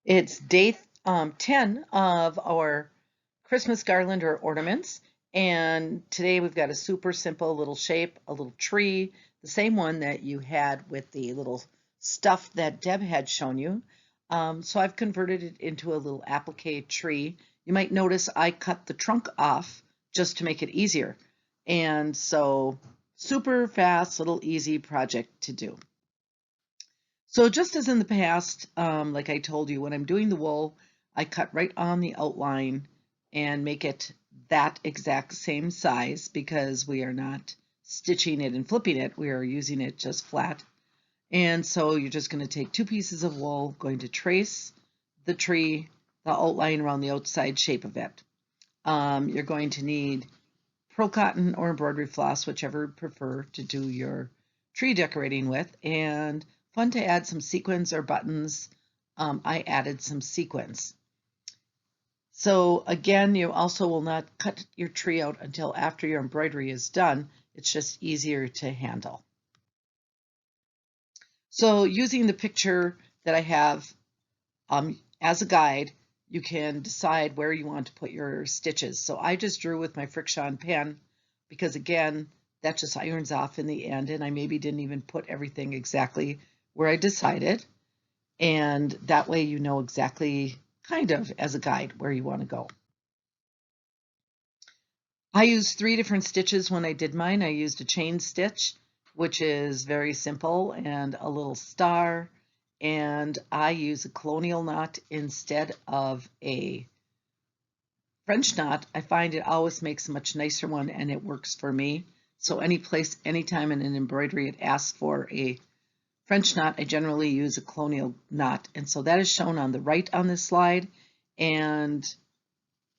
It's day 10 of our Christmas garland or ornaments. And today we've got a super simple little shape, a little tree, the same one that you had with the little stuff that Deb had shown you. So I've converted it into a little applique tree. You might notice I cut the trunk off just to make it easier. And so super fast, little easy project to do. So just as in the past, like I told you, when I'm doing the wool, I cut right on the outline and make it that exact same size because we are not stitching it and flipping it. We are using it just flat. And so you're just going to take two pieces of wool, going to trace the tree, the outline around the outside shape of it. You're going to need pearl cotton or embroidery floss, whichever you prefer to do your tree decorating with, and fun to add some sequins or buttons. I added some sequins. So again, you also will not cut your tree out until after your embroidery is done. It's just easier to handle. So using the picture that I have as a guide, you can decide where you want to put your stitches. So I just drew with my Friction pen because again, that just irons off in the end, and I maybe didn't even put everything exactly where I decided. And that way you know exactly, kind of as a guide, where you want to go. I used 3 different stitches when I did mine. I used a chain stitch, which is very simple, and a little star, and I use a colonial knot instead of a French knot. I find it always makes a much nicer one, and it works for me. So any place, anytime in an embroidery it asks for a French knot, I generally use a colonial knot, and so that is shown on the right on this slide. And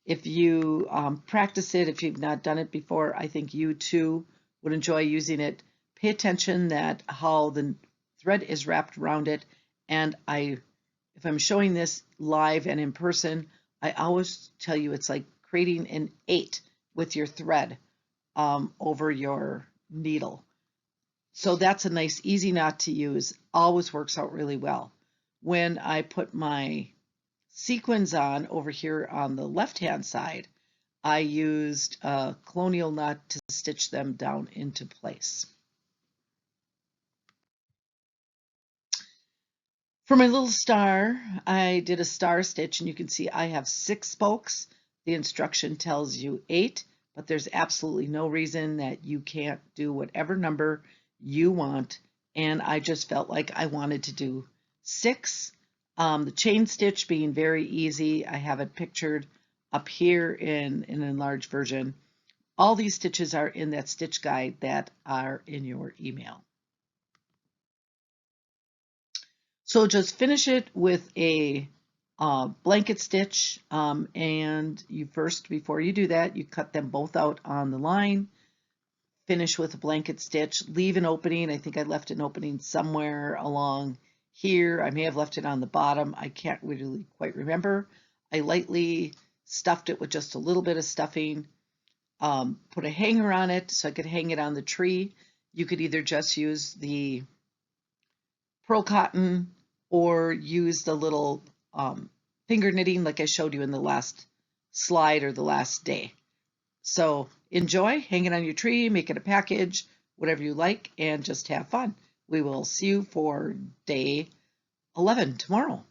if you practice it, if you've not done it before, I think you too would enjoy using it. Pay attention that how the thread is wrapped around it. And if I'm showing this live and in person, I always tell you it's like creating an 8 with your thread over your needle. So that's a nice, easy knot to use. Always works out really well. When I put my sequins on over here on the left-hand side, I used a colonial knot to stitch them down into place. For my little star, I did a star stitch, and you can see I have 6 spokes. The instruction tells you 8, but there's absolutely no reason that you can't do whatever number you want, and I just felt like I wanted to do 6. The chain stitch being very easy. I have it pictured up here in an enlarged version. All these stitches are in that stitch guide that are in your email. So just finish it with a blanket stitch, and you first, before you do that, you cut them both out on the line. Finish with a blanket stitch, leave an opening. I think I left an opening somewhere along here. I may have left it on the bottom. I can't really quite remember. I lightly stuffed it with just a little bit of stuffing, put a hanger on it so I could hang it on the tree. You could either just use the pearl cotton or use the little finger knitting like I showed you in the last slide or the last day. So enjoy, hang it on your tree, make it a package, whatever you like, and just have fun. We will see you for day 11 tomorrow.